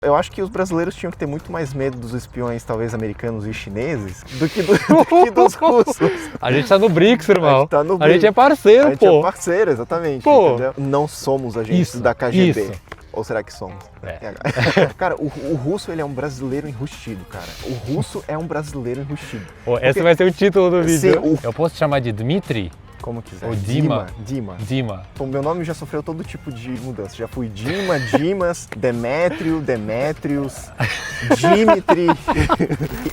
Eu acho que os brasileiros tinham que ter muito mais medo dos espiões, talvez americanos e chineses, do que dos russos. A gente tá no BRICS, irmão. A gente tá no A BRICS. gente é parceiro, A gente pô. é parceiro, exatamente. Pô. Entendeu? Não somos agentes Isso, da KGB. isso. Ou será que somos? É. Cara, o russo, ele é um brasileiro enrustido, cara. O russo é um brasileiro enrustido. Pô, esse vai ser o título do vídeo. Sim, Eu posso te chamar de Dmitry? Como quiser. Ou Dima. Dima. O meu nome já sofreu todo tipo de mudança. Já fui Dima, Dimas, Demétrio, Demétrios, Dimitri.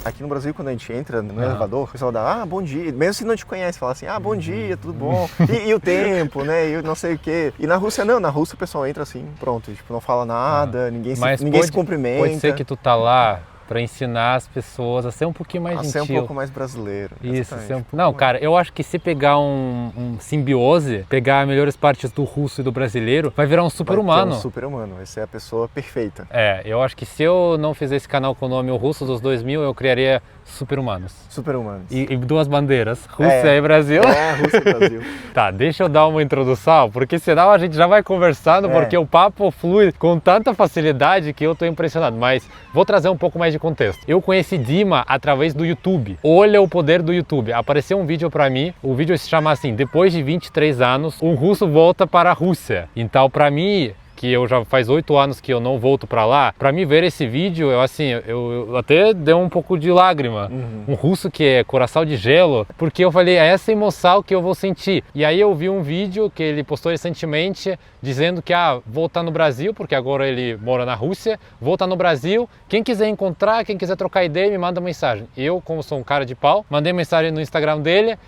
Aqui no Brasil, quando a gente entra no elevador, o pessoal dá, bom dia. Mesmo se não te conhece, fala assim, bom dia, tudo bom? E o tempo, né? E não sei o quê. E na Rússia, não. Na Rússia o pessoal entra assim, pronto. Tipo, não fala nada, ninguém se cumprimenta. Pode ser que tu tá lá para ensinar as pessoas a ser um pouquinho mais gentil. A ser um pouco mais brasileiro. Isso, não, cara, eu acho que se pegar um simbiose, pegar melhores partes do russo e do brasileiro, vai virar um super-humano. Um super-humano, vai ser a pessoa perfeita. Eu acho que se eu não fizesse esse canal com o nome O Russo dos 2000, eu criaria super-humanos. Super-humanos. E duas bandeiras, Rússia e Brasil. Rússia e Brasil. Tá, deixa eu dar uma introdução, porque senão a gente já vai conversando, porque o papo flui com tanta facilidade que eu tô impressionado. Mas vou trazer um pouco mais de contexto. Eu conheci Dima através do YouTube. Olha o poder do YouTube. Apareceu um vídeo pra mim, o vídeo se chama assim, depois de 23 anos, um russo volta para a Rússia. Então, pra mim, que eu já faz 8 anos que eu não volto pra lá, pra mim ver esse vídeo, eu até deu um pouco de lágrima. Um russo que é coração de gelo, porque eu falei, é essa emoção que eu vou sentir. E aí eu vi um vídeo que ele postou recentemente, dizendo que, voltar no Brasil, porque agora ele mora na Rússia, voltar no Brasil, quem quiser encontrar, quem quiser trocar ideia, me manda mensagem. Eu, como sou um cara de pau, mandei mensagem no Instagram dele,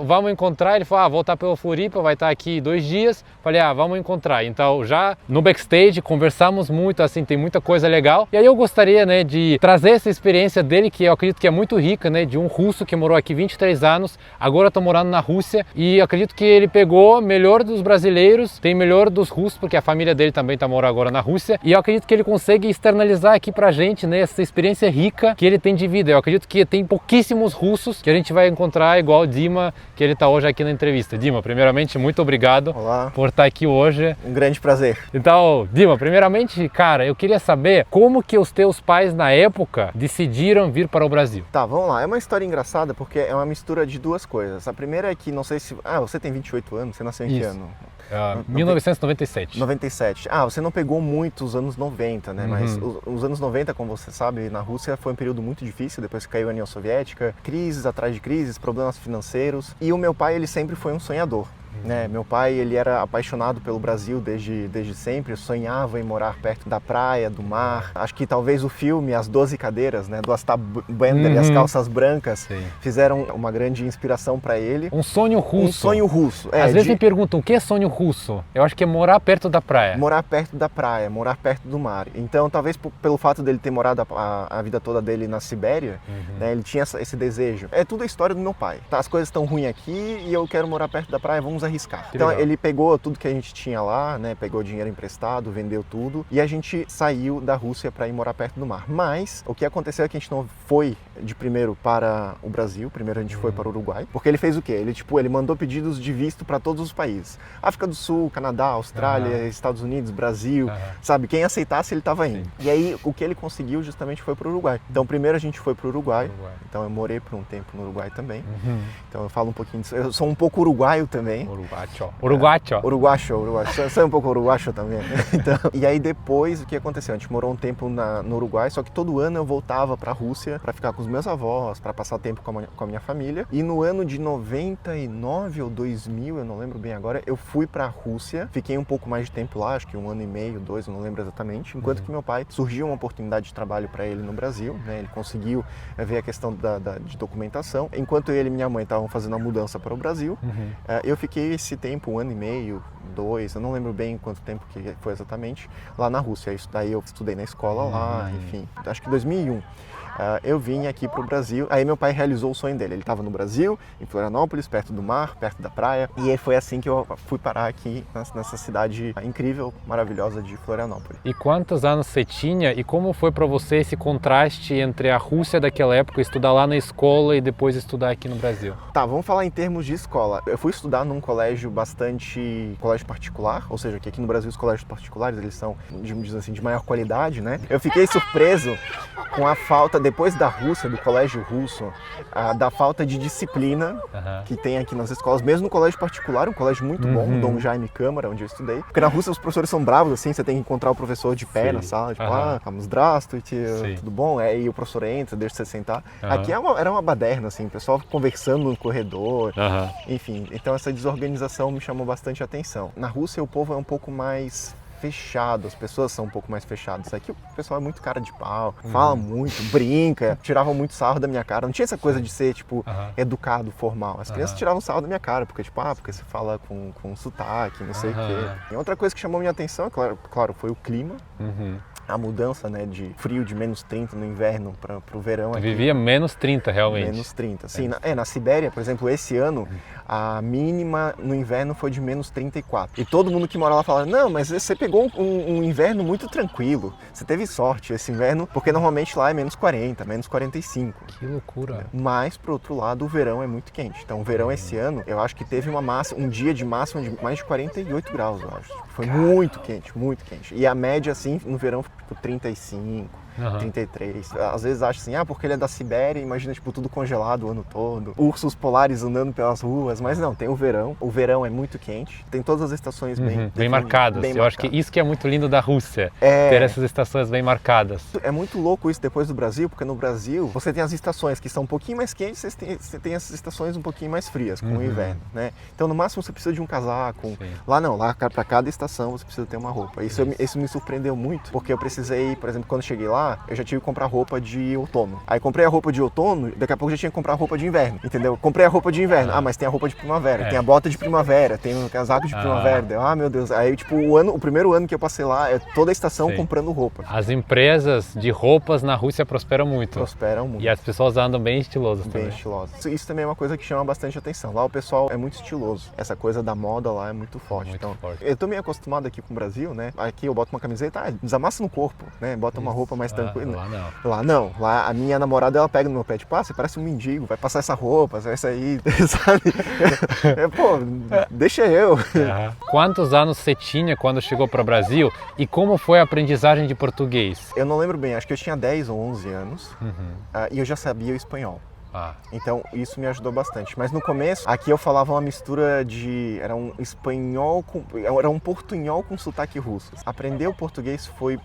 vamos encontrar, ele falou, voltar pelo Floripa, vai estar aqui 2 dias, falei, vamos encontrar. Então já no backstage, conversamos muito, assim, tem muita coisa legal. E aí eu gostaria, né, de trazer essa experiência dele, que eu acredito que é muito rica, né, de um russo que morou aqui 23 anos, agora tá morando na Rússia, e acredito que ele pegou melhor dos brasileiros, tem melhor dos russos, porque a família dele também tá morando agora na Rússia, e eu acredito que ele consegue externalizar aqui pra gente, né, essa experiência rica que ele tem de vida. Eu acredito que tem pouquíssimos russos que a gente vai encontrar igual o Dima, que ele tá hoje aqui na entrevista. Dima, primeiramente, muito obrigado por estar aqui hoje. Um grande prazer. Então, Dima, primeiramente, cara, eu queria saber como que os teus pais na época decidiram vir para o Brasil. Tá, vamos lá. É uma história engraçada porque é uma mistura de duas coisas. A primeira é que, não sei se... você tem 28 anos, você nasceu em que ano? 1997. 97. Você não pegou muito os anos 90, né? Mas os anos 90, como você sabe, na Rússia foi um período muito difícil, depois que caiu a União Soviética, crises atrás de crises, problemas financeiros. E o meu pai, ele sempre foi um sonhador. Né? Meu pai, ele era apaixonado pelo Brasil desde sempre, sonhava em morar perto da praia, do mar. Acho que talvez o filme As 12 Cadeiras, né, do Astap Bender e as Calças Brancas, fizeram uma grande inspiração para ele. Um sonho russo. Um sonho russo. Às vezes me perguntam, o que é sonho russo? Eu acho que é morar perto da praia. Morar perto da praia, morar perto do mar. Então, talvez pelo fato dele ter morado a vida toda dele na Sibéria, né, ele tinha esse desejo. É tudo a história do meu pai. Tá, as coisas estão ruins aqui e eu quero morar perto da praia, vamos arriscar. Então ele pegou tudo que a gente tinha lá, né? Pegou dinheiro emprestado, vendeu tudo e a gente saiu da Rússia para ir morar perto do mar. Mas o que aconteceu é que a gente não foi de primeiro para o Brasil, primeiro a gente foi para o Uruguai, porque ele fez o quê? Ele mandou pedidos de visto para todos os países. África do Sul, Canadá, Austrália, Estados Unidos, Brasil, sabe? Quem aceitasse ele estava indo. E aí o que ele conseguiu justamente foi para o Uruguai. Então primeiro a gente foi para o Uruguai. Então eu morei por um tempo no Uruguai também. Então eu falo um pouquinho disso. Eu sou um pouco uruguaio também. Uruguacho. Sou um pouco uruguacho também. Então, e aí depois, o que aconteceu? A gente morou um tempo no Uruguai, só que todo ano eu voltava para a Rússia para ficar com os meus avós, para passar tempo com a minha família. E no ano de 99 ou 2000, eu não lembro bem agora, eu fui para a Rússia, fiquei um pouco mais de tempo lá, acho que 1 ano e meio, 2, eu não lembro exatamente, enquanto que meu pai, surgiu uma oportunidade de trabalho para ele no Brasil, né? Ele conseguiu ver a questão de documentação. Enquanto ele e minha mãe estavam fazendo a mudança para o Brasil, eu fiquei esse tempo, 1 ano e meio, 2, eu não lembro bem quanto tempo que foi exatamente, lá na Rússia. Isso daí eu estudei na escola lá, enfim, acho que 2001. eu vim aqui para o Brasil. Aí meu pai realizou o sonho dele. Ele estava no Brasil, em Florianópolis, perto do mar, perto da praia. E foi assim que eu fui parar aqui nessa cidade incrível, maravilhosa de Florianópolis. E quantos anos você tinha e como foi para você esse contraste entre a Rússia daquela época, estudar lá na escola e depois estudar aqui no Brasil? Tá, vamos falar em termos de escola. Eu fui estudar num colégio colégio particular, ou seja, que aqui no Brasil os colégios particulares, eles são, de maior qualidade, né? Eu fiquei surpreso com a falta, depois da Rússia, do colégio russo, da falta de disciplina que tem aqui nas escolas, mesmo no colégio particular, um colégio muito bom, Dom Jaime Câmara, onde eu estudei. Porque na Rússia os professores são bravos, assim, você tem que encontrar o professor de pé na sala, tipo, здравствуйте, tudo bom? Aí o professor entra, deixa você sentar. Aqui era uma baderna, assim, o pessoal conversando no corredor, enfim. Então essa desorganização me chamou bastante atenção. Na Rússia o povo é um pouco mais fechado, as pessoas são um pouco mais fechadas. Aqui o pessoal é muito cara de pau, fala muito, brinca, tiravam muito sarro da minha cara. Não tinha essa coisa de ser, tipo, educado, formal. As crianças tiravam sarro da minha cara, porque, tipo, porque você fala com sotaque, não sei o quê. E outra coisa que chamou minha atenção, claro, foi o clima. A mudança, né, de frio de menos 30 no inverno para o verão. Eu vivia menos 30, realmente. Menos 30, sim. Na Sibéria, por exemplo, esse ano, a mínima no inverno foi de menos 34. E todo mundo que mora lá fala, não, mas você pegou um inverno muito tranquilo. Você teve sorte esse inverno, porque normalmente lá é menos 40, menos 45. Que loucura. Mas, por outro lado, o verão é muito quente. Então, o verão esse ano, eu acho que teve um dia de máxima de mais de 48 graus, eu acho. Foi muito quente, muito quente. E a média, assim, no verão foi tipo 35. 33. Às vezes acho assim, porque ele é da Sibéria, imagina tipo tudo congelado o ano todo, ursos polares andando pelas ruas, mas não, tem o verão. O verão é muito quente, tem todas as estações bem marcadas. Acho que isso que é muito lindo da Rússia, ter essas estações bem marcadas. É muito louco isso depois do Brasil, porque no Brasil você tem as estações que são um pouquinho mais quentes, você tem essas estações um pouquinho mais frias, com o inverno, né? Então no máximo você precisa de um casaco. Sim. Lá não, lá para cada estação você precisa ter uma roupa. Isso me surpreendeu muito, porque eu precisei, por exemplo, quando cheguei lá, eu já tive que comprar roupa de outono. Aí comprei a roupa de outono, daqui a pouco já tinha que comprar roupa de inverno, entendeu? Comprei a roupa de inverno, mas tem a roupa de primavera, tem a bota de primavera, tem o casaco de primavera. Meu Deus. Aí tipo, o primeiro ano que eu passei lá, toda a estação comprando roupa. As empresas de roupas na Rússia prosperam muito. Prosperam muito. E as pessoas andam bem estilosas também. Bem estilosas. Isso também é uma coisa que chama bastante atenção. Lá o pessoal é muito estiloso. Essa coisa da moda lá é muito forte. Muito forte. Eu tô meio acostumado aqui com o Brasil, né? Aqui eu boto uma camiseta, desamassa no corpo, né? Bota uma roupa mais tranquila. Lá não. Lá a minha namorada, ela pega no meu pé, tipo, você parece um mendigo, vai passar essa roupa, vai sair, sabe? Deixa eu. Quantos anos você tinha quando chegou para o Brasil e como foi a aprendizagem de português? Eu não lembro bem, acho que eu tinha 10 ou 11 anos e eu já sabia o espanhol. Então isso me ajudou bastante. Mas no começo, aqui eu falava uma mistura era um espanhol era um portunhol com sotaque russo. Aprender o português foi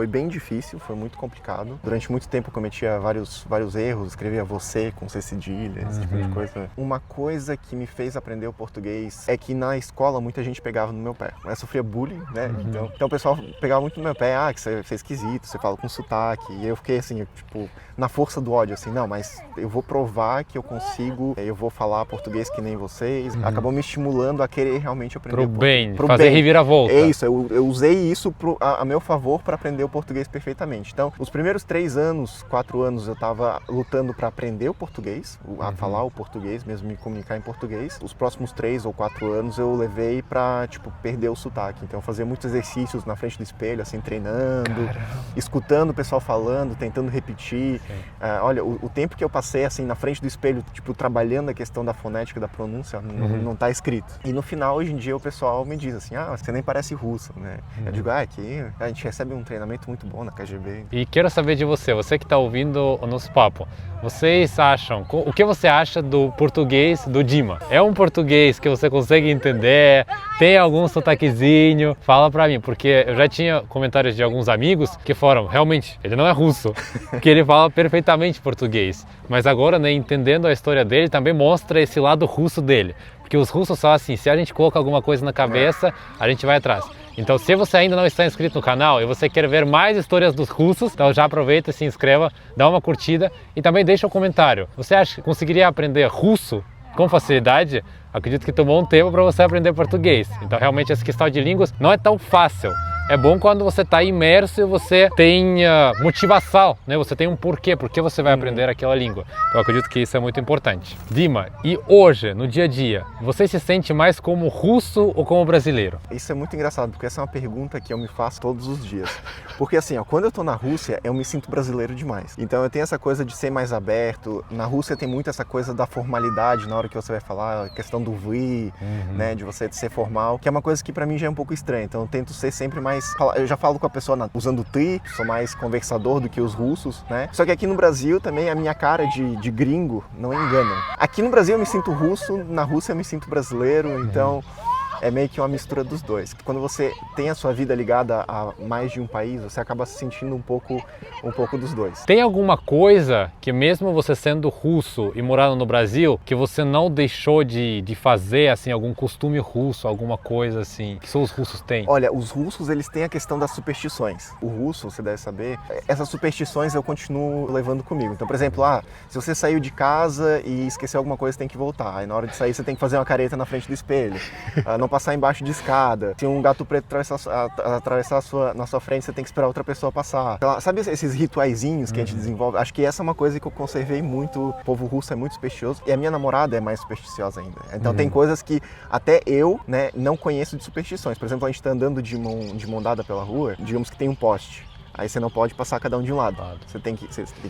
bem difícil, foi muito complicado. Durante muito tempo eu cometia vários erros, escrevia você com C cedilha, esse tipo de coisa. Uma coisa que me fez aprender o português é que na escola muita gente pegava no meu pé. Eu sofria bullying, né? Então o pessoal pegava muito no meu pé, que você é esquisito, você fala com sotaque. E eu fiquei assim, tipo, na força do ódio, assim, não, mas eu vou provar que eu consigo, eu vou falar português que nem vocês. Acabou me estimulando a querer realmente aprender português. Fazer reviravolta. É isso, eu usei isso a meu favor para aprender o português perfeitamente. Então, os primeiros 3 anos, 4 anos, eu estava lutando para aprender o português, a falar o português, mesmo me comunicar em português. Os próximos 3 ou 4 anos eu levei para, perder o sotaque. Então, eu fazia muitos exercícios na frente do espelho, assim, treinando, escutando o pessoal falando, tentando repetir. Olha, o tempo que eu passei assim na frente do espelho, trabalhando a questão da fonética, da pronúncia, não tá escrito. E no final, hoje em dia, o pessoal me diz assim, você nem parece russo, né? Eu digo, aqui a gente recebe um treinamento muito bom na KGB. E quero saber de você que está ouvindo o nosso papo, vocês acham, o que você acha do português do Dima? É um português que você consegue entender? Tem algum sotaquezinho? Fala pra mim, porque eu já tinha comentários de alguns amigos que foram, realmente, ele não é russo, porque ele fala perfeitamente português. Mas agora, né, entendendo a história dele, também mostra esse lado russo dele. Porque os russos são assim, se a gente coloca alguma coisa na cabeça, a gente vai atrás. Então, se você ainda não está inscrito no canal e você quer ver mais histórias dos russos, então já aproveita, se inscreva, dá uma curtida e também deixa um comentário. Você acha que conseguiria aprender russo com facilidade? Acredito que tomou um tempo para você aprender português. Então, realmente, essa questão de línguas não é tão fácil. é bom quando você está imerso e você tem motivação, né? Você tem um porquê, porque você vai aprender aquela língua. Então eu acredito que isso é muito importante. Dima, e hoje, no dia a dia, você se sente mais como russo ou como brasileiro? Isso é muito engraçado, porque essa é uma pergunta que eu me faço todos os dias. Porque assim, ó, quando eu tô na Rússia, eu me sinto brasileiro demais. Então eu tenho essa coisa de ser mais aberto. Na Rússia tem muito essa coisa da formalidade na hora que você vai falar, a questão do vi, né, de você ser formal, que é uma coisa que pra mim já é um pouco estranha. Então eu tento ser sempre mais... Eu já falo com a pessoa usando ti, sou mais conversador do que os russos, né? Só que aqui no Brasil também a minha cara de gringo não engana. Aqui no Brasil eu me sinto russo, na Rússia eu me sinto brasileiro, então... É meio que uma mistura dos dois. Quando você tem a sua vida ligada a mais de um país, você acaba se sentindo um pouco dos dois. Tem alguma coisa que mesmo você sendo russo e morando no Brasil, que você não deixou de fazer, assim, algum costume russo, alguma coisa assim, que só os russos têm? Olha, os russos, eles têm a questão das superstições. O russo, você deve saber, essas superstições eu continuo levando comigo. Então, por exemplo, se você saiu de casa e esqueceu alguma coisa, você tem que voltar. Aí na hora de sair, você tem que fazer uma careta na frente do espelho. Não passar embaixo de escada. Se um gato preto atravessar na sua frente, você tem que esperar outra pessoa passar. Sabe esses rituaizinhos que a gente desenvolve? Acho que essa é uma coisa que eu conservei muito. O povo russo é muito supersticioso e a minha namorada é mais supersticiosa ainda. Então tem coisas que até eu, né, não conheço de superstições. Por exemplo, a gente está andando de mão dada pela rua, digamos que tem um poste. Aí você não pode passar cada um de um lado. Você tem que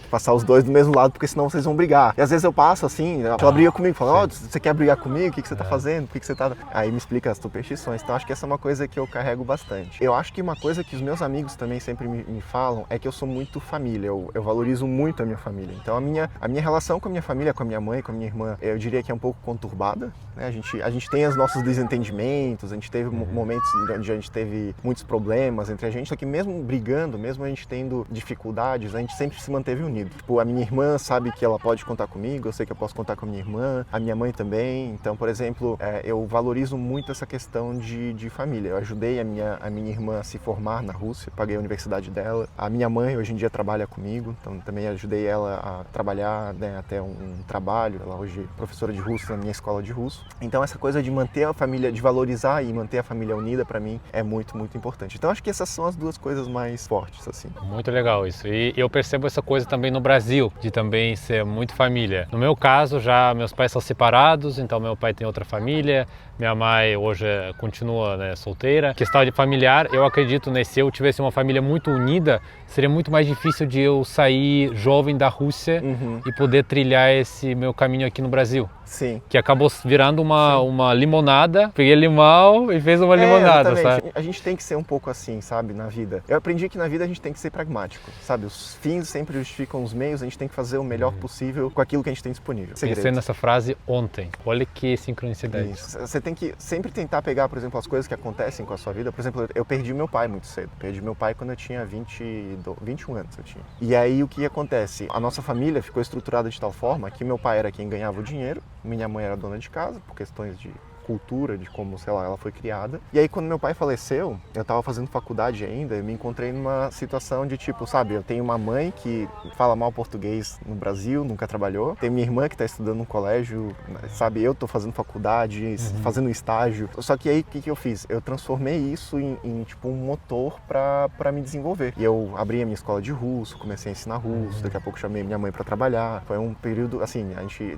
passar os dois do mesmo lado, porque senão vocês vão brigar. E às vezes eu passo assim, ela briga comigo, fala, você quer brigar comigo? O que você tá fazendo? Por que você tá... Aí me explica as superstições. Então acho que essa é uma coisa que eu carrego bastante. Eu acho que uma coisa que os meus amigos também sempre me falam é que eu sou muito família. Eu valorizo muito a minha família. Então a minha relação com a minha família, com a minha mãe, com a minha irmã, eu diria que é um pouco conturbada, né? A gente tem os nossos desentendimentos, a gente teve momentos onde a gente teve muitos problemas entre a gente, só que mesmo brigando, mesmo a gente tendo dificuldades, a gente sempre se manteve unido. Tipo, a minha irmã sabe que ela pode contar comigo, eu sei que eu posso contar com a minha irmã, a minha mãe também. Então, por exemplo, eu valorizo muito essa questão de família. Eu ajudei a minha irmã a se formar na Rússia, paguei a universidade dela. A minha mãe hoje em dia trabalha comigo, então também ajudei ela a trabalhar, né, até um trabalho. Ela hoje é professora de russo na minha escola de russo. Então essa coisa de manter a família, de valorizar e manter a família unida, para mim é muito, muito importante. Então acho que essas são as duas coisas mais fortes, assim. Muito legal isso. E eu percebo essa coisa também no Brasil, de também ser muito família. No meu caso, já meus pais são separados, então meu pai tem outra família, minha mãe hoje continua, né, solteira. Questão de familiar, eu acredito, né, se eu tivesse uma família muito unida, seria muito mais difícil de eu sair jovem da Rússia e poder trilhar esse meu caminho aqui no Brasil. Sim. Que acabou virando uma limonada. Peguei limão e fez uma limonada, sabe? A gente tem que ser um pouco assim, sabe, na vida. Eu aprendi que na vida a gente tem que ser pragmático, sabe? Os fins sempre justificam os meios, a gente tem que fazer o melhor possível com aquilo que a gente tem disponível. Pensei nessa frase ontem. Olha que sincronicidade. Isso. Você tem que sempre tentar pegar, por exemplo, as coisas que acontecem com a sua vida. Por exemplo, eu perdi meu pai muito cedo. Perdi meu pai quando eu tinha 21 anos. E aí o que acontece? A nossa família ficou estruturada de tal forma que meu pai era quem ganhava o dinheiro, minha mãe era dona de casa, por questões de cultura, de como, sei lá, ela foi criada. E aí quando meu pai faleceu, eu estava fazendo faculdade ainda, eu me encontrei numa situação de tipo, sabe, eu tenho uma mãe que fala mal português no Brasil, nunca trabalhou, tenho minha irmã que está estudando no colégio, sabe, eu estou fazendo faculdade, fazendo estágio. Só que aí o que eu fiz? Eu transformei isso em tipo um motor para me desenvolver. E eu abri a minha escola de russo, comecei a ensinar russo, daqui a pouco chamei minha mãe para trabalhar. Foi um período, assim,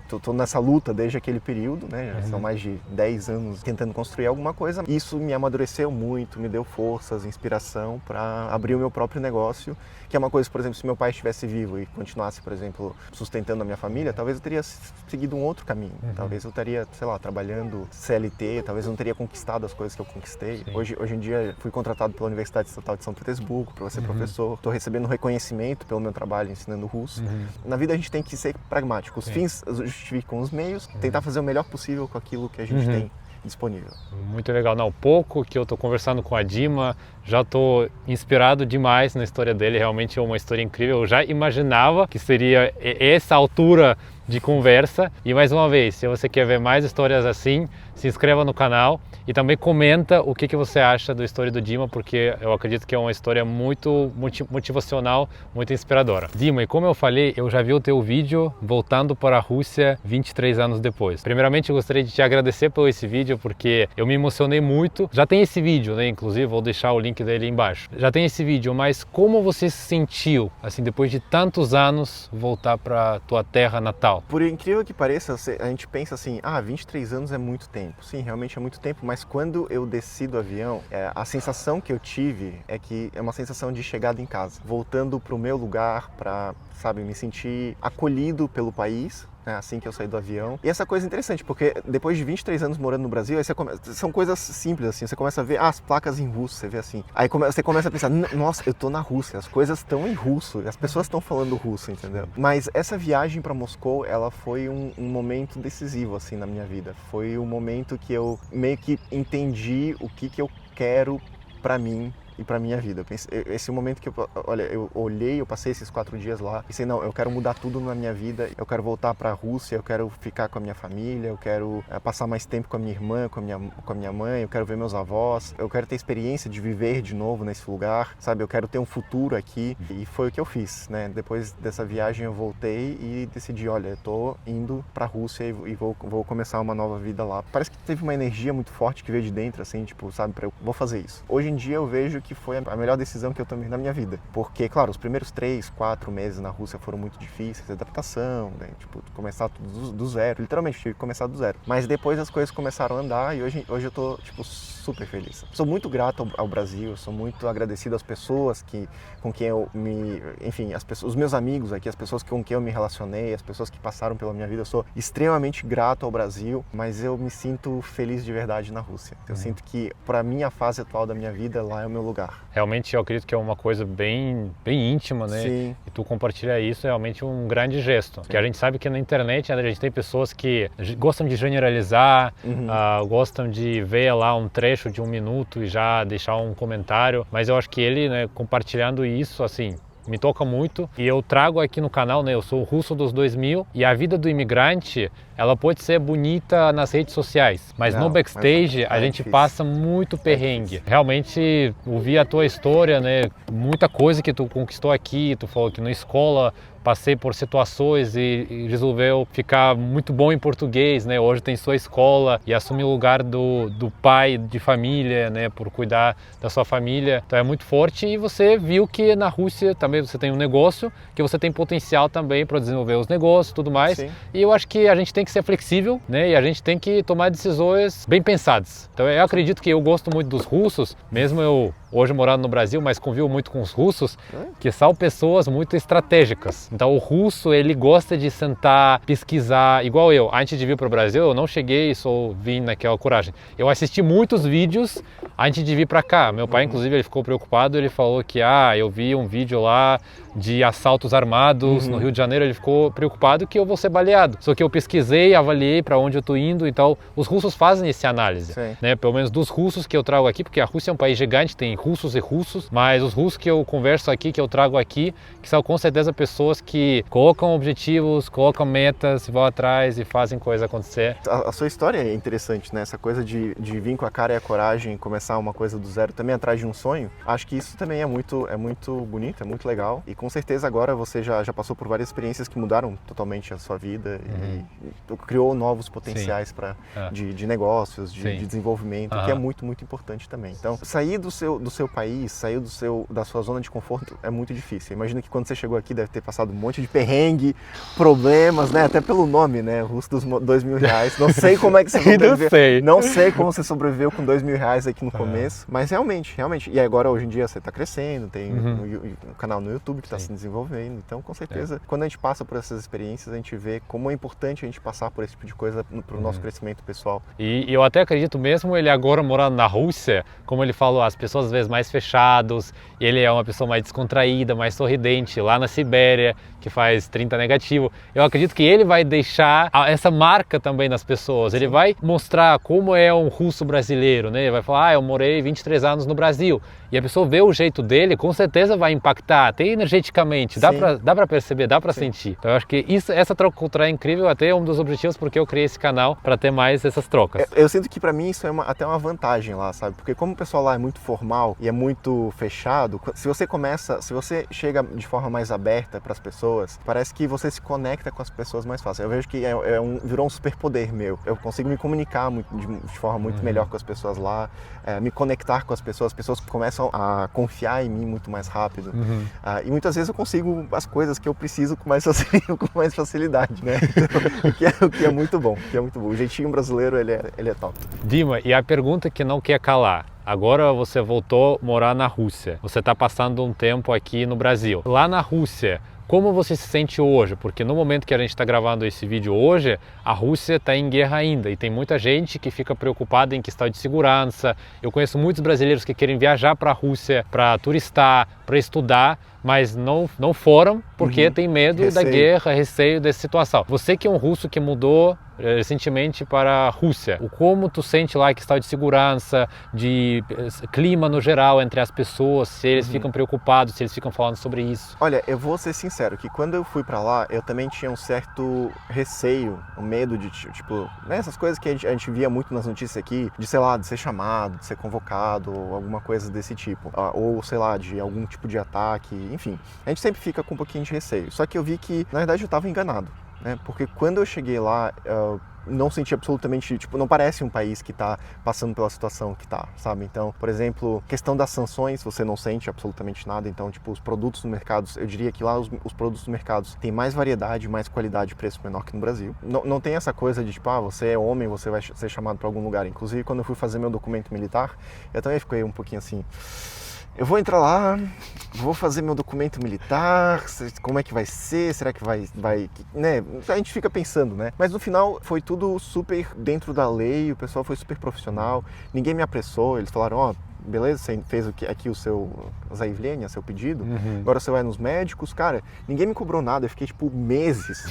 tô nessa luta desde aquele período, né, já são mais de 10 anos tentando construir alguma coisa. Isso me amadureceu muito, me deu forças, inspiração para abrir o meu próprio negócio, que é uma coisa, por exemplo, se meu pai estivesse vivo e continuasse, por exemplo, sustentando a minha família, talvez eu teria seguido um outro caminho. Talvez eu estaria, sei lá, trabalhando CLT, talvez eu não teria conquistado as coisas que eu conquistei. Hoje em dia fui contratado pela Universidade Estatal de São Petersburgo para ser professor. Estou recebendo reconhecimento pelo meu trabalho ensinando russo. Na vida a gente tem que ser pragmático. Os fins justificam os meios, tentar fazer o melhor possível com aquilo que a gente tem disponível. Muito legal. Não, pouco que eu estou conversando com a Dima, já estou inspirado demais na história dele, realmente é uma história incrível. Eu já imaginava que seria essa altura de conversa. E mais uma vez, se você quer ver mais histórias assim, se inscreva no canal e também comenta o que você acha da história do Dima, porque eu acredito que é uma história muito motivacional, muito inspiradora. Dima, e como eu falei, eu já vi o teu vídeo voltando para a Rússia 23 anos depois. Primeiramente, eu gostaria de te agradecer por esse vídeo, porque eu me emocionei muito. Já tem esse vídeo, né? Inclusive, vou deixar o link dele embaixo. Já tem esse vídeo, mas como você se sentiu, assim, depois de tantos anos, voltar para tua terra natal? Por incrível que pareça, a gente pensa assim, 23 anos é muito tempo. Sim, realmente é muito tempo, mas quando eu desci do avião, a sensação que eu tive é que é uma sensação de chegada em casa, voltando para o meu lugar, para, sabe, me sentir acolhido pelo país, né, assim que eu saí do avião. E essa coisa é interessante, porque depois de 23 anos morando no Brasil, aí são coisas simples, assim, você começa a ver as placas em russo, você vê assim, aí você começa a pensar, nossa, eu tô na Rússia, as coisas estão em russo, as pessoas estão falando russo, entendeu? Mas essa viagem para Moscou, ela foi um momento decisivo, assim, na minha vida. Foi um momento que eu meio que entendi o que eu quero para mim e para minha vida. Esse momento que eu olhei, eu passei esses 4 dias lá e pensei, não, eu quero mudar tudo na minha vida, eu quero voltar para a Rússia, eu quero ficar com a minha família, eu quero passar mais tempo com a minha irmã, com a minha mãe, eu quero ver meus avós, eu quero ter experiência de viver de novo nesse lugar, sabe? Eu quero ter um futuro aqui, e foi o que eu fiz, né? Depois dessa viagem eu voltei e decidi, olha, eu tô indo para a Rússia e vou começar uma nova vida lá. Parece que teve uma energia muito forte que veio de dentro, assim, tipo, sabe, vou fazer isso. Hoje em dia eu vejo que foi a melhor decisão que eu tomei na minha vida. Porque, claro, os primeiros 3, 4 meses na Rússia foram muito difíceis, adaptação, né? Tipo, começar tudo do zero, literalmente tive que começar do zero. Mas depois as coisas começaram a andar e hoje eu tô, tipo, super feliz. Sou muito grato ao Brasil, sou muito agradecido às pessoas com quem eu enfim, os meus amigos aqui, as pessoas com quem eu me relacionei, as pessoas que passaram pela minha vida. Eu sou extremamente grato ao Brasil, mas eu me sinto feliz de verdade na Rússia. Eu sinto que, para minha fase atual da minha vida, lá é o meu lugar. Realmente eu acredito que é uma coisa bem íntima, né? Sim. E tu compartilhar isso é realmente um grande gesto. Porque a gente sabe que na internet a gente tem pessoas que gostam de generalizar, gostam de ver lá um trecho de 1 minuto e já deixar um comentário. Mas eu acho que ele, né, compartilhando isso, assim, me toca muito. E eu trago aqui no canal, né, eu sou o Russo dos 2000 e a vida do imigrante, ela pode ser bonita nas redes sociais, mas no backstage a gente passa muito perrengue. Realmente, ouvir a tua história, né, muita coisa que tu conquistou aqui, tu falou que na escola passei por situações e resolveu ficar muito bom em português, né? Hoje tem sua escola e assumir o lugar do pai de família, né? Por cuidar da sua família. Então é muito forte e você viu que na Rússia também você tem um negócio, que você tem potencial também para desenvolver os negócios e tudo mais. Sim. E eu acho que a gente tem que ser flexível, né? E a gente tem que tomar decisões bem pensadas. Então eu acredito que eu gosto muito dos russos, mesmo eu hoje morando no Brasil, mas convivo muito com os russos, que são pessoas muito estratégicas. Então o russo, ele gosta de sentar, pesquisar, igual eu. Antes de vir para o Brasil, eu não cheguei e só vim naquela coragem. Eu assisti muitos vídeos antes de vir para cá. Meu pai, inclusive, ele ficou preocupado, ele falou que, eu vi um vídeo lá de assaltos armados no Rio de Janeiro, ele ficou preocupado que eu vou ser baleado. Só que eu pesquisei, avaliei para onde eu estou indo, então os russos fazem essa análise, né? Pelo menos dos russos que eu trago aqui, porque a Rússia é um país gigante, tem russos e russos, mas os russos que eu converso aqui, que eu trago aqui, que são com certeza pessoas que colocam objetivos, colocam metas, vão atrás e fazem coisa acontecer. A sua história é interessante, né? Essa coisa de vir com a cara e a coragem e começar uma coisa do zero, também atrás de um sonho. Acho que isso também é muito bonito, é muito legal. E com certeza agora você já passou por várias experiências que mudaram totalmente a sua vida e criou novos potenciais de negócios, de desenvolvimento, que é muito, muito importante também. Então, sair do seu país, sair da sua zona de conforto é muito difícil. Imagina que quando você chegou aqui deve ter passado um monte de perrengue, problemas, né? Até pelo nome, né? Russo dos R$2.000. Não sei como é que você sobreviveu. Não sei como você sobreviveu com R$2.000 aqui no começo, mas realmente. E agora, hoje em dia, você está crescendo, tem um canal no YouTube que está se desenvolvendo. Então, com certeza, quando a gente passa por essas experiências, a gente vê como é importante a gente passar por esse tipo de coisa para o nosso crescimento pessoal. E eu até acredito mesmo, ele agora morando na Rússia, como ele falou, as pessoas vezes mais fechados, ele é uma pessoa mais descontraída, mais sorridente, lá na Sibéria, que faz 30 negativo. Eu acredito que ele vai deixar essa marca também nas pessoas, ele vai mostrar como é um russo brasileiro, né? Ele vai falar, eu morei 23 anos no Brasil, e a pessoa vê o jeito dele, com certeza vai impactar, até energeticamente, dá pra perceber, dá pra sentir. Então eu acho que essa troca cultural é incrível, até é um dos objetivos porque eu criei esse canal para ter mais essas trocas. Eu sinto que para mim isso é até uma vantagem lá, sabe? Porque como o pessoal lá é muito formal e é muito fechado, se você chega de forma mais aberta para as pessoas, parece que você se conecta com as pessoas mais fácil. Eu vejo que virou um superpoder meu. Eu consigo me comunicar de forma muito melhor com as pessoas lá, me conectar com as pessoas começam a confiar em mim muito mais rápido. E muitas vezes eu consigo as coisas que eu preciso com mais facilidade, né? Então, o que é muito bom, O jeitinho brasileiro, ele é top. Dima, e a pergunta que não quer calar. Agora você voltou a morar na Rússia. Você está passando um tempo aqui no Brasil. Lá na Rússia, como você se sente hoje? Porque no momento que a gente está gravando esse vídeo hoje, a Rússia está em guerra ainda e tem muita gente que fica preocupada em questão de segurança. Eu conheço muitos brasileiros que querem viajar para a Rússia para turistar, para estudar, mas não foram porque tem medo da guerra, receio dessa situação. Você que é um russo que mudou recentemente para a Rússia, como tu sente lá a questão de segurança, de clima no geral entre as pessoas, se eles ficam preocupados, se eles ficam falando sobre isso? Olha, eu vou ser sincero, que quando eu fui para lá, eu também tinha um certo receio, um medo de, tipo, né, essas coisas que a gente via muito nas notícias aqui, de, sei lá, de ser chamado, de ser convocado, ou alguma coisa desse tipo, ou, sei lá, de algum tipo de ataque, enfim. A gente sempre fica com um pouquinho de receio. Só que eu vi que, na verdade, eu estava enganado, né? Porque quando eu cheguei lá, não senti absolutamente, tipo, não parece um país que está passando pela situação que está, sabe? Então, por exemplo, questão das sanções, você não sente absolutamente nada. Então, tipo, os produtos no mercado, eu diria que lá os produtos no mercado têm mais variedade, mais qualidade e preço menor que no Brasil. Não tem essa coisa de, tipo, você é homem, você vai ser chamado para algum lugar. Inclusive, quando eu fui fazer meu documento militar, eu também fiquei um pouquinho assim... Eu vou entrar lá, vou fazer meu documento militar, como é que vai ser, será que vai, né? A gente fica pensando, né? Mas no final foi tudo super dentro da lei, o pessoal foi super profissional, ninguém me apressou, eles falaram, beleza, você fez aqui o seu zaявlение, seu pedido, agora você vai nos médicos, cara, ninguém me cobrou nada, eu fiquei tipo meses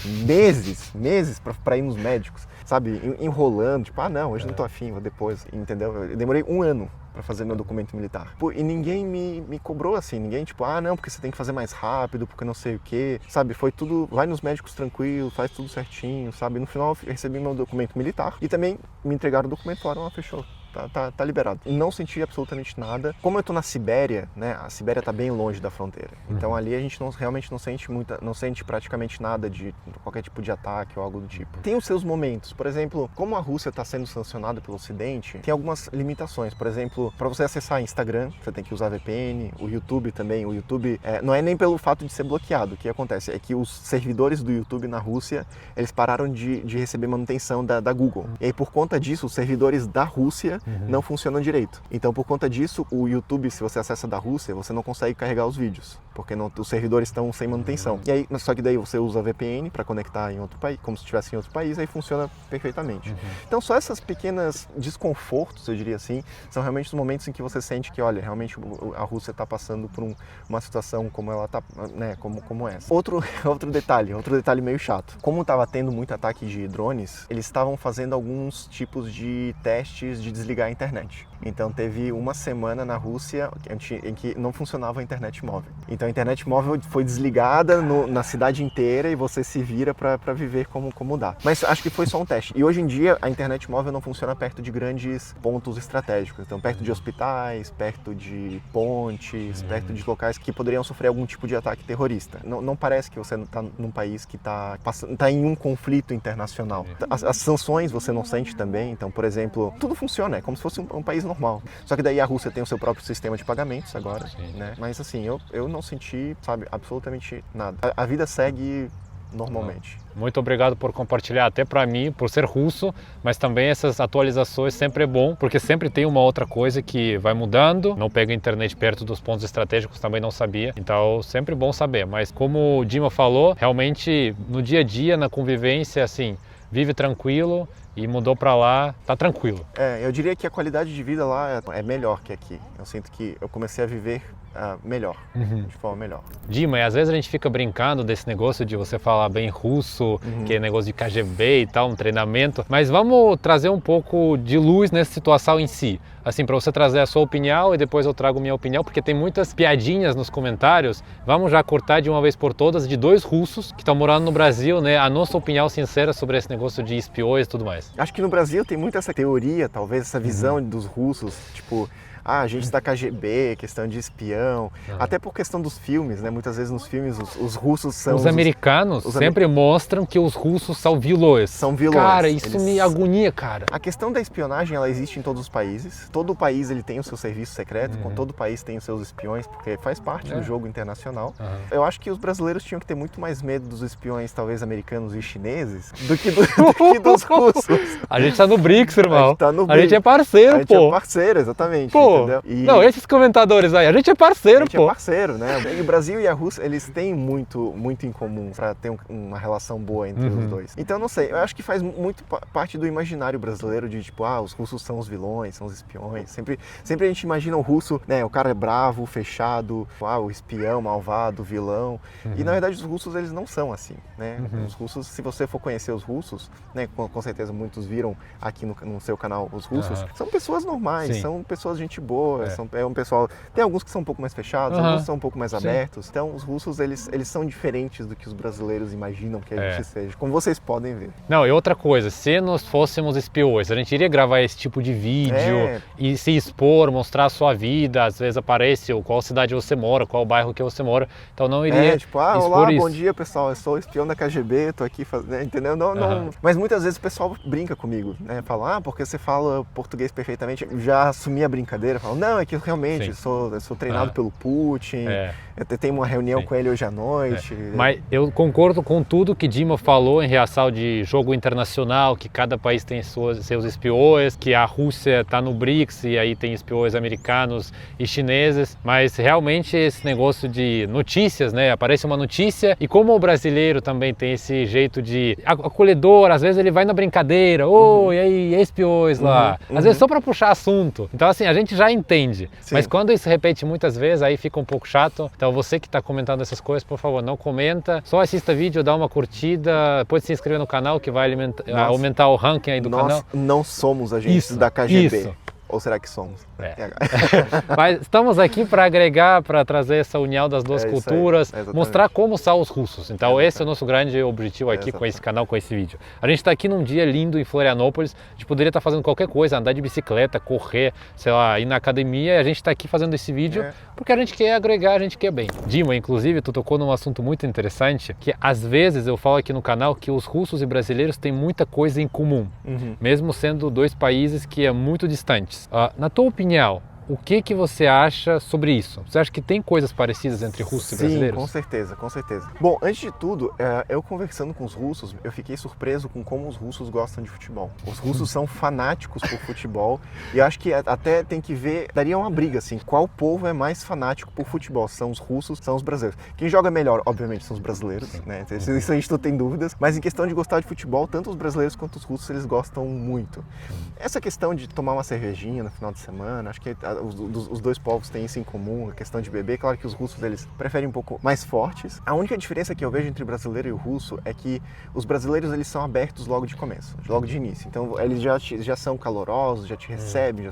pra ir nos médicos, sabe, enrolando, tipo, não, hoje não tô afim, vou depois, entendeu? Eu demorei 1 ano para fazer meu documento militar. E ninguém me cobrou assim, ninguém tipo, não, porque você tem que fazer mais rápido, porque não sei o quê, sabe? Foi tudo, vai nos médicos tranquilo, faz tudo certinho, sabe? No final eu recebi meu documento militar e também me entregaram o documento e falaram, fechou. Tá liberado. Não senti absolutamente nada. Como eu tô na Sibéria, né? A Sibéria tá bem longe da fronteira. Então ali a gente realmente não sente praticamente nada de qualquer tipo de ataque ou algo do tipo. Tem os seus momentos. Por exemplo, como a Rússia está sendo sancionada pelo Ocidente, tem algumas limitações. Por exemplo, para você acessar Instagram, você tem que usar VPN, o YouTube também. O YouTube não é nem pelo fato de ser bloqueado. O que acontece é que os servidores do YouTube na Rússia, eles pararam de receber manutenção da Google. E aí, por conta disso, os servidores da Rússia não funcionam direito. Então, por conta disso, o YouTube, se você acessa da Rússia, você não consegue carregar os vídeos, porque os servidores estão sem manutenção. E aí, só que daí você usa VPN para conectar em outro país, como se estivesse em outro país, aí funciona perfeitamente. Então, só essas pequenas desconfortos, eu diria assim, são realmente os momentos em que você sente que, olha, realmente a Rússia está passando por uma situação como ela está, né, como essa. Outro detalhe meio chato. Como estava tendo muito ataque de drones, eles estavam fazendo alguns tipos de testes de desligar a internet. Então teve uma semana na Rússia em que não funcionava a internet móvel. Então a internet móvel foi desligada na cidade inteira e você se vira para viver como dá. Mas acho que foi só um teste. E hoje em dia a internet móvel não funciona perto de grandes pontos estratégicos. Então perto de hospitais, perto de pontes, perto de locais que poderiam sofrer algum tipo de ataque terrorista. Não parece que você está num país que está em um conflito internacional. As sanções você não sente também. Então, por exemplo, tudo funciona, é como se fosse um país normal. Só que daí a Rússia tem o seu próprio sistema de pagamentos agora, né? Mas assim, eu não senti, sabe, absolutamente nada. A vida segue normalmente. Muito obrigado por compartilhar, até para mim, por ser russo, mas também essas atualizações sempre é bom, porque sempre tem uma outra coisa que vai mudando, não pega a internet perto dos pontos estratégicos, também não sabia, então sempre bom saber, mas como o Dima falou, realmente no dia a dia, na convivência, assim, vive tranquilo e mudou para lá, tá tranquilo. Eu diria que a qualidade de vida lá é melhor que aqui. Eu sinto que eu comecei a viver melhor, de forma melhor. Dima, e às vezes a gente fica brincando desse negócio de você falar bem russo, que é negócio de KGB e tal, um treinamento, mas vamos trazer um pouco de luz nessa situação em si. Assim, para você trazer a sua opinião e depois eu trago minha opinião, porque tem muitas piadinhas nos comentários. Vamos já cortar de uma vez por todas de 2 russos que estão morando no Brasil, né? A nossa opinião sincera sobre esse negócio de espiões e tudo mais. Acho que no Brasil tem muito essa teoria, talvez, essa visão dos russos, tipo, a gente da KGB, questão de espião, até por questão dos filmes, né? Muitas vezes nos filmes os russos são... Os americanos sempre mostram que os russos são vilões. São vilões. Cara, isso me agonia, cara. A questão da espionagem, ela existe em todos os países. Todo país ele tem o seu serviço secreto, todo país tem os seus espiões, porque faz parte do jogo internacional. Eu acho que os brasileiros tinham que ter muito mais medo dos espiões, talvez americanos e chineses, do que dos russos. A gente tá no BRICS, irmão. A gente tá no A BRICS. gente é parceiro, A gente pô. é parceiro, exatamente. Pô, não, esses comentadores aí, a gente é parceiro, a gente pô. é parceiro, né? E o Brasil e a Rússia, eles têm muito em comum para ter uma relação boa entre os dois. Então, não sei, eu acho que faz muito parte do imaginário brasileiro de tipo, os russos são os vilões, são os espiões. Sempre a gente imagina o russo, né? O cara é bravo, fechado, o espião, malvado, vilão. E na verdade os russos, eles não são assim, né? Os russos, se você for conhecer os russos, né? Com certeza muitos viram aqui no seu canal os russos, são pessoas normais, são pessoas de gente boa, é um pessoal... Tem alguns que são um pouco mais fechados, alguns que são um pouco mais abertos. Então, os russos, eles são diferentes do que os brasileiros imaginam que a gente seja, como vocês podem ver. Não, e outra coisa, se nós fôssemos espiões, a gente iria gravar esse tipo de vídeo e se expor, mostrar a sua vida, às vezes aparece qual cidade você mora, qual bairro que você mora, então não iria expor olá, isso. Bom dia, pessoal, eu sou espião da KGB, tô aqui fazendo, entendeu? Não. Mas muitas vezes o pessoal brinca comigo, né? Fala, porque você fala português perfeitamente, já assumi a brincadeira, falo, não, é que eu realmente sou treinado pelo Putin, eu tenho uma reunião com ele hoje à noite. Mas eu concordo com tudo que Dima falou em relação de jogo internacional, que cada país tem seus espiões, que a Rússia está no BRICS e aí tem espiões americanos e chineses, mas realmente esse negócio de notícias, né? Aparece uma notícia e como o brasileiro também tem esse jeito de acolhedor, às vezes ele vai na brincadeira, e aí, espiões lá, às vezes só para puxar assunto. Então assim, a gente já entende, mas quando isso repete muitas vezes, aí fica um pouco chato. Então você que está comentando essas coisas, por favor, não comenta, só assista vídeo, dá uma curtida, depois se inscrever no canal que vai aumentar o ranking aí do canal. Nós não somos agentes da KGB. Isso. Ou será que somos? Mas estamos aqui para agregar, para trazer essa união das duas culturas, mostrar como são os russos. Então esse é o nosso grande objetivo aqui com esse canal, com esse vídeo. A gente está aqui num dia lindo em Florianópolis, a gente poderia estar fazendo qualquer coisa, andar de bicicleta, correr, sei lá, ir na academia, e a gente está aqui fazendo esse vídeo porque a gente quer agregar, a gente quer bem. Dima, inclusive, tu tocou num assunto muito interessante, que às vezes eu falo aqui no canal que os russos e brasileiros têm muita coisa em comum, mesmo sendo 2 países que é muito distantes. Na tua opinião, o que você acha sobre isso? Você acha que tem coisas parecidas entre russos e brasileiros? Sim, com certeza, com certeza. Bom, antes de tudo, eu conversando com os russos, eu fiquei surpreso com como os russos gostam de futebol. Os russos são fanáticos por futebol e eu acho que até tem que ver, daria uma briga assim, qual povo é mais fanático por futebol? São os russos, são os brasileiros. Quem joga melhor, obviamente, são os brasileiros, né? Isso a gente não tem dúvidas, mas em questão de gostar de futebol, tanto os brasileiros quanto os russos, eles gostam muito. Essa questão de tomar uma cervejinha no final de semana, acho que os 2 povos têm isso em comum, a questão de beber. Claro que os russos, eles preferem um pouco mais fortes. A única diferença que eu vejo entre o brasileiro e o russo é que os brasileiros, eles são abertos logo de começo, logo de início. Então, eles já são calorosos, já te recebem,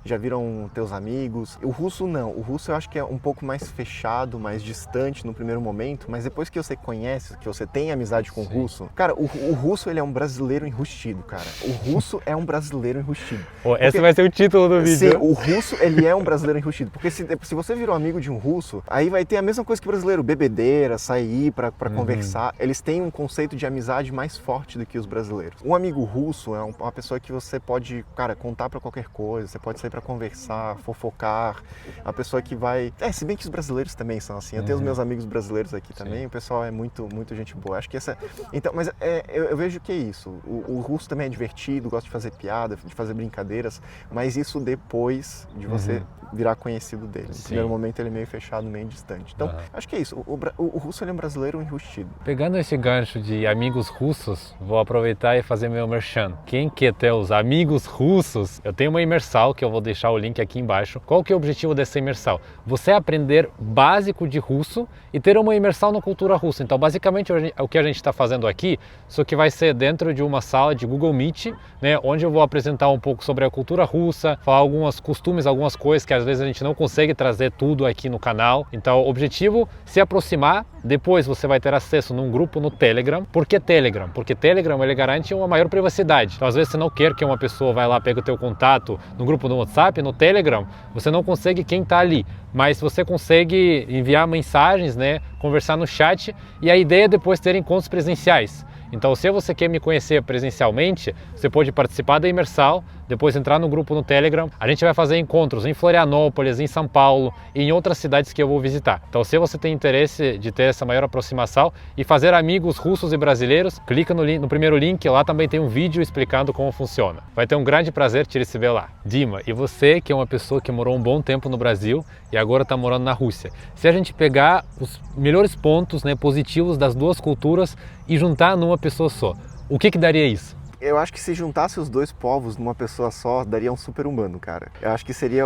já viram teus amigos. O russo não. O russo eu acho que é um pouco mais fechado, mais distante no primeiro momento, mas depois que você conhece, que você tem amizade com o russo, cara, o russo, ele é um brasileiro enrustido, cara. O russo é um brasileiro enrustido. Esse vai ser o título do vídeo. Sim, o russo, ele é um brasileiro enrustido, porque se você virou amigo de um russo, aí vai ter a mesma coisa que o brasileiro, bebedeira, sair pra conversar. Eles têm um conceito de amizade mais forte do que os brasileiros. Um amigo russo é uma pessoa que você pode, cara, contar pra qualquer coisa, você pode sair pra conversar, fofocar, uma pessoa que vai... se bem que os brasileiros também são assim, eu tenho os meus amigos brasileiros aqui também, o pessoal é muito gente boa. Acho que essa... Então, mas eu vejo que é isso, o russo também é divertido, gosta de fazer piada, de fazer brincadeiras, mas isso depois de você virar conhecido dele. No Sim. primeiro momento ele é meio fechado, meio distante. Então, acho que é isso. O russo ele é um brasileiro enrustido. Pegando esse gancho de amigos russos, vou aproveitar e fazer meu merchan. Quem quer ter os amigos russos, eu tenho uma imersal que eu vou deixar o link aqui embaixo. Qual que é o objetivo dessa imersal? Você aprender básico de russo e ter uma imersão na cultura russa. Então, basicamente, o que a gente está fazendo aqui, só que vai ser dentro de uma sala de Google Meet, né, onde eu vou apresentar um pouco sobre a cultura russa, falar alguns costumes, algumas coisas que às vezes a gente não consegue trazer tudo aqui no canal. Então, o objetivo é se aproximar. Depois você vai ter acesso num grupo no Telegram. Por que Telegram? Porque Telegram ele garante uma maior privacidade. Então, às vezes você não quer que uma pessoa vá lá, pegue o teu contato no grupo do WhatsApp, no Telegram, você não consegue quem está ali. Mas você consegue enviar mensagens, né, conversar no chat, e a ideia é depois ter encontros presenciais. Então, se você quer me conhecer presencialmente, você pode participar da imersão, depois entrar no grupo no Telegram. A gente vai fazer encontros em Florianópolis, em São Paulo e em outras cidades que eu vou visitar. Então, se você tem interesse de ter essa maior aproximação e fazer amigos russos e brasileiros, clica no primeiro link, lá também tem um vídeo explicando como funciona. Vai ter um grande prazer te receber lá. Dima, e você que é uma pessoa que morou um bom tempo no Brasil e agora está morando na Rússia, se a gente pegar os melhores pontos, né, positivos das duas culturas e juntar numa pessoa só, o que daria isso? Eu acho que se juntasse os dois povos numa pessoa só, daria um super-humano, cara. Eu acho que seria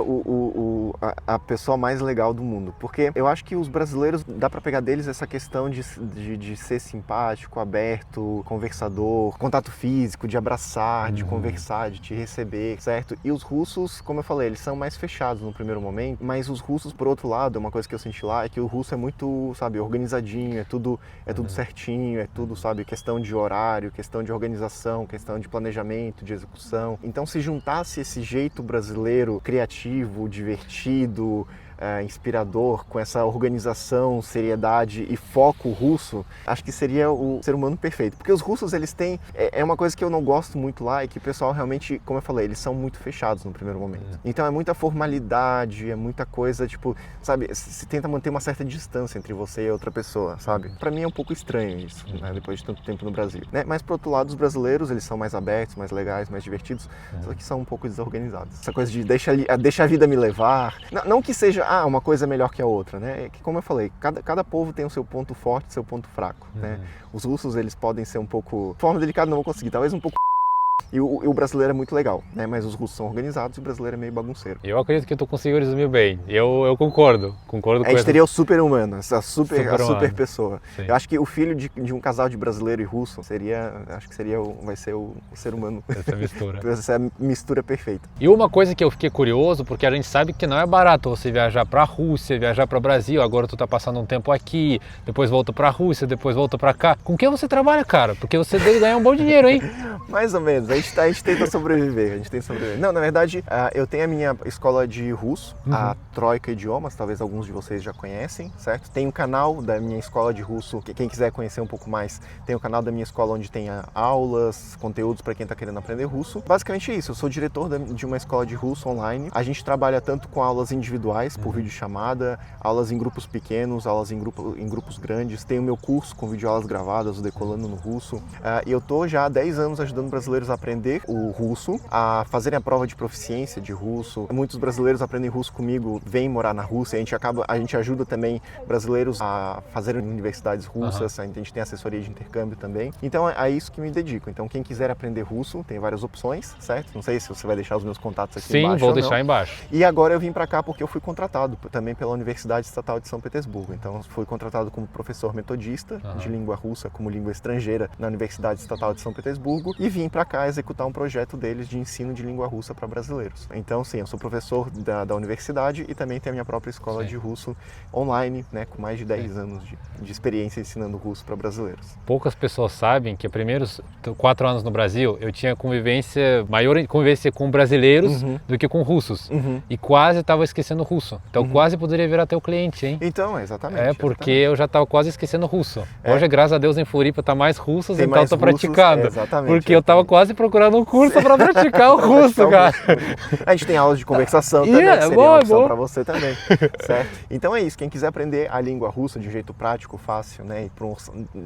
a pessoa mais legal do mundo. Porque eu acho que os brasileiros, dá pra pegar deles essa questão de ser simpático, aberto, conversador, contato físico, de abraçar, de conversar, de te receber, certo? E os russos, como eu falei, eles são mais fechados no primeiro momento, mas os russos, por outro lado, uma coisa que eu senti lá é que o russo é muito, sabe, organizadinho, é tudo certinho, é tudo, sabe, questão de horário, questão de organização, questão de planejamento, de execução. Então, se juntasse esse jeito brasileiro, criativo, divertido, inspirador, com essa organização, seriedade e foco russo, acho que seria o ser humano perfeito. Porque os russos, eles têm... É uma coisa que eu não gosto muito lá, é que o pessoal realmente, como eu falei, eles são muito fechados no primeiro momento. Então é muita formalidade, é muita coisa, tipo, sabe, se tenta manter uma certa distância entre você e a outra pessoa, sabe? Pra mim é um pouco estranho isso, né, depois de tanto tempo no Brasil, né? Mas por outro lado, os brasileiros, eles são mais abertos, mais legais, mais divertidos, só que são um pouco desorganizados. Essa coisa de deixa a vida me levar, não que seja uma coisa melhor que a outra, né? É que, como eu falei, cada povo tem o seu ponto forte e seu ponto fraco, né? Os russos, eles podem ser um pouco... De forma delicada não vou conseguir, talvez um pouco... E o brasileiro é muito legal, né? Mas os russos são organizados e o brasileiro é meio bagunceiro. Eu acredito que tu conseguiu resumir bem. Eu concordo com a gente teria o super-humano, a super pessoa. Sim. Eu acho que o filho de um casal de brasileiro e russo vai ser o ser humano. Essa mistura. Essa é a mistura perfeita. E uma coisa que eu fiquei curioso, porque a gente sabe que não é barato você viajar para a Rússia, viajar para o Brasil, agora tu tá passando um tempo aqui, depois volta para a Rússia, depois volta para cá. Com quem você trabalha, cara? Porque você deve ganhar um bom dinheiro, hein? Mais ou menos. A gente tenta sobreviver, Não, na verdade, eu tenho a minha escola de russo, a Troika Idiomas, talvez alguns de vocês já conhecem, certo? Tem um canal da minha escola de russo, que quem quiser conhecer um pouco mais, tem o canal da minha escola onde tem aulas, conteúdos para quem está querendo aprender russo. Basicamente é isso, eu sou diretor de uma escola de russo online. A gente trabalha tanto com aulas individuais, por videochamada, aulas em grupos pequenos, aulas em grupos grandes. Tem o meu curso com videoaulas gravadas, o Decolando no Russo. E eu tô já há 10 anos ajudando brasileiros a aprender o russo, a fazerem a prova de proficiência de russo. Muitos brasileiros aprendem russo comigo, vêm morar na Rússia. A gente ajuda também brasileiros a fazerem universidades russas. A gente tem assessoria de intercâmbio também. Então é isso que me dedico. Então quem quiser aprender russo, tem várias opções, certo? Não sei se você vai deixar os meus contatos aqui embaixo. Sim, vou deixar embaixo. E agora eu vim para cá porque eu fui contratado também pela Universidade Estatal de São Petersburgo. Então fui contratado como professor metodista de língua russa como língua estrangeira na Universidade Estatal de São Petersburgo e vim para cá executar um projeto deles de ensino de língua russa para brasileiros. Então, sim, eu sou professor da universidade e também tenho a minha própria escola de russo online, né, com mais de 10 anos de experiência ensinando russo para brasileiros. Poucas pessoas sabem que os primeiros 4 anos no Brasil eu tinha maior convivência com brasileiros do que com russos. E quase estava esquecendo russo. Então quase poderia virar teu cliente, hein? Então, exatamente. Porque eu já estava quase esquecendo russo. Hoje, graças a Deus, em Floripa tá mais russos, tem então mais eu tô praticando. Exatamente. Porque eu tava quase procurando um curso para praticar o russo, cara. A gente tem aulas de conversação também, que seria uma opção para você também, certo? Então é isso, quem quiser aprender a língua russa de um jeito prático, fácil, né?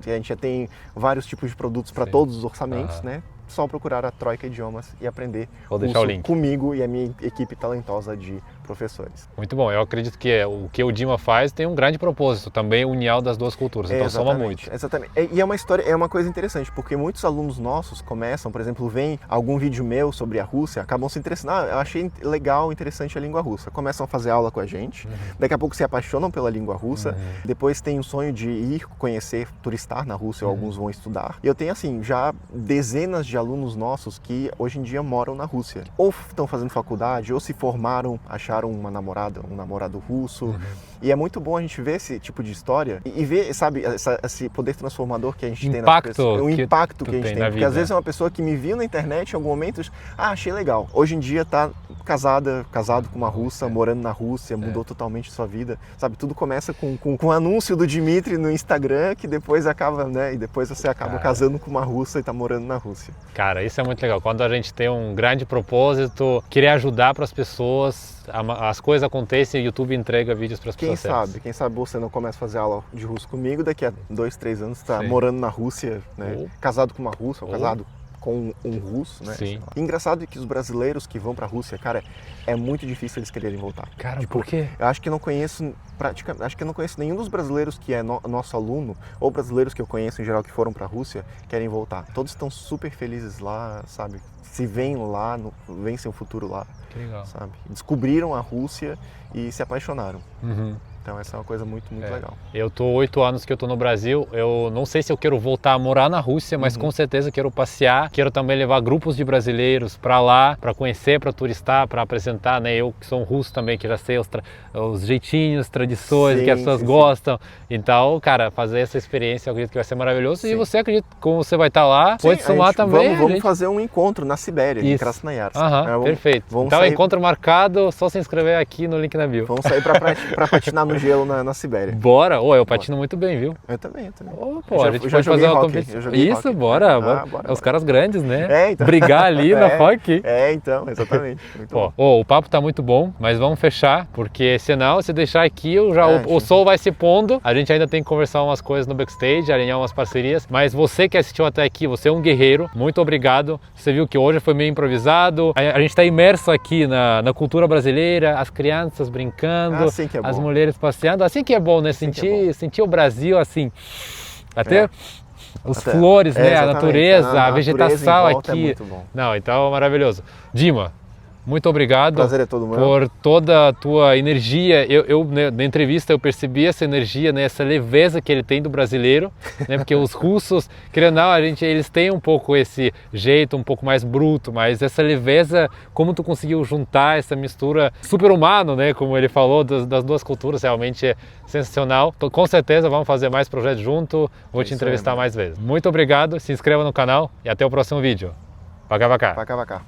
A gente já tem vários tipos de produtos para todos os orçamentos, né? Só procurar a Troika Idiomas e aprender Vou deixar o link comigo e a minha equipe talentosa de professores. Muito bom, eu acredito que o que o Dima faz tem um grande propósito, também união das duas culturas, então soma muito. Exatamente, e é uma história, é uma coisa interessante, porque muitos alunos nossos começam, por exemplo, vem algum vídeo meu sobre a Rússia, acabam se interessando, eu achei legal, interessante a língua russa, começam a fazer aula com a gente, daqui a pouco se apaixonam pela língua russa, depois tem o sonho de ir conhecer, turistar na Rússia, ou alguns vão estudar, e eu tenho assim, já dezenas de alunos nossos que hoje em dia moram na Rússia, ou estão fazendo faculdade, ou se formaram, acharam uma namorada, um namorado russo, e é muito bom a gente ver esse tipo de história e ver, sabe, esse poder transformador que a gente tem nas pessoas, o impacto que a gente tem, porque às vezes é uma pessoa que me viu na internet em algum momento, achei legal, hoje em dia tá casado com uma russa, morando na Rússia, mudou totalmente sua vida, sabe, tudo começa com um anúncio do Dmitry no Instagram, que depois acaba, né, e depois você acaba casando com uma russa e tá morando na Rússia. Cara, isso é muito legal, quando a gente tem um grande propósito, querer ajudar para as pessoas, as coisas acontecem e o YouTube entrega vídeos para as pessoas. Quem sabe você não começa a fazer aula de russo comigo, daqui a 2, 3 anos você tá morando na Rússia, né, casado com uma russa, ou casado com um russo, né? Sim. E engraçado é que os brasileiros que vão para a Rússia, cara, é muito difícil eles quererem voltar. Cara, por quê? Eu acho que eu não conheço nenhum dos brasileiros que é nosso aluno, ou brasileiros que eu conheço em geral que foram para a Rússia, querem voltar. Todos estão super felizes lá, sabe? Se veem lá, veem seu futuro lá. Que legal. Sabe? Descobriram a Rússia e se apaixonaram. Então essa é uma coisa muito legal. Eu tô 8 anos que eu tô no Brasil, eu não sei se eu quero voltar a morar na Rússia, mas com certeza quero passear, quero também levar grupos de brasileiros para lá, para conhecer, para turistar, para apresentar, né? Eu que sou um russo também, que já sei os jeitinhos, tradições que as pessoas gostam. Então, cara, fazer essa experiência eu acredito que vai ser maravilhoso. E você acredita que como você vai estar lá, pode somar também. Vamos fazer um encontro na Sibéria, em Krasnoyarsk. Perfeito. Então, encontro marcado, só se inscrever aqui no link na bio. Vamos sair para patinar no gelo na Sibéria. Bora! Eu patino muito bem, viu? Eu também. A gente pode fazer uma competição. Isso, bora. Os caras grandes, né? Então. Brigar ali na rock. Então, exatamente. O papo tá muito bom, mas vamos fechar, porque senão, se deixar aqui, o sol vai se pondo, a gente ainda tem que conversar umas coisas no backstage, alinhar umas parcerias, mas você que assistiu até aqui, você é um guerreiro, muito obrigado. Você viu que hoje foi meio improvisado, a gente está imerso aqui na cultura brasileira, as crianças brincando, assim que é bom. As mulheres passeando, assim que é bom, né? Sentir o Brasil assim, até flores, né? A natureza, a vegetação aqui. É muito bom. Não, então maravilhoso. Dima, muito obrigado. Prazer é todo meu. Por toda a tua energia. Na entrevista eu percebi essa energia, né, essa leveza que ele tem do brasileiro, né, porque os russos, querendo ou não, eles têm um pouco esse jeito um pouco mais bruto, mas essa leveza, como tu conseguiu juntar essa mistura super humano, né, como ele falou, das duas culturas, realmente é sensacional. Então, com certeza vamos fazer mais projetos junto, vou te entrevistar mais vezes. Muito obrigado, se inscreva no canal e até o próximo vídeo. Пока-пока. Пока-пока.